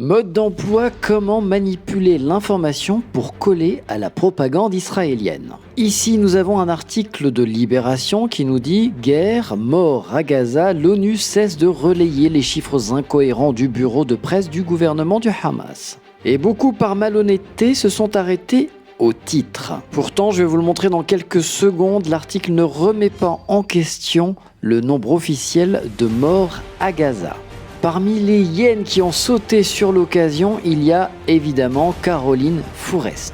Mode d'emploi, comment manipuler l'information pour coller à la propagande israélienne. Ici, nous avons un article de Libération qui nous dit « Guerre, mort à Gaza, l'ONU cesse de relayer les chiffres incohérents du bureau de presse du gouvernement du Hamas ». Et beaucoup par malhonnêteté se sont arrêtés au titre. Pourtant, je vais vous le montrer dans quelques secondes, l'article ne remet pas en question le nombre officiel de morts à Gaza. Parmi les hyènes qui ont sauté sur l'occasion, il y a évidemment Caroline Fourest.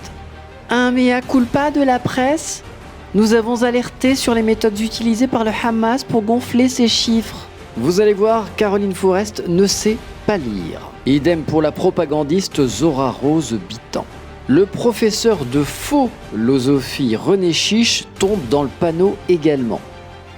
Un mea culpa de la presse ? Nous avons alerté sur les méthodes utilisées par le Hamas pour gonfler ces chiffres. Vous allez voir, Caroline Fourest ne sait pas lire. Idem pour la propagandiste Zora Rose Bitan. Le professeur de faux philosophie René Chiche tombe dans le panneau également.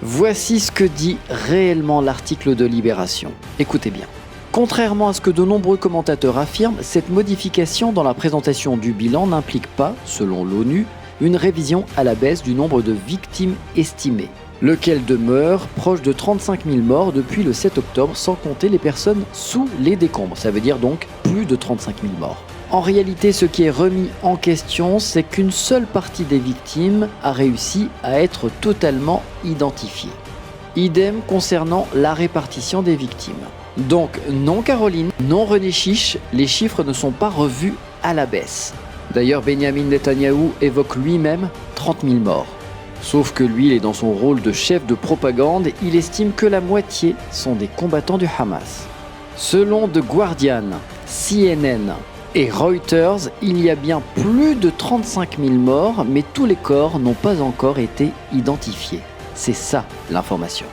Voici ce que dit réellement l'article de Libération. Écoutez bien. Contrairement à ce que de nombreux commentateurs affirment, cette modification dans la présentation du bilan n'implique pas, selon l'ONU, une révision à la baisse du nombre de victimes estimées, lequel demeure proche de 35 000 morts depuis le 7 octobre, sans compter les personnes sous les décombres. Ça veut dire donc plus de 35 000 morts. En réalité, ce qui est remis en question, c'est qu'une seule partie des victimes a réussi à être totalement identifiée. Idem concernant la répartition des victimes. Donc, non Caroline, non René Chiche, les chiffres ne sont pas revus à la baisse. D'ailleurs, Benyamin Netanyahou évoque lui-même 30 000 morts. Sauf que lui, il est dans son rôle de chef de propagande, il estime que la moitié sont des combattants du Hamas. Selon The Guardian, CNN, et Reuters, il y a bien plus de 35 000 morts, mais tous les corps n'ont pas encore été identifiés. C'est ça l'information.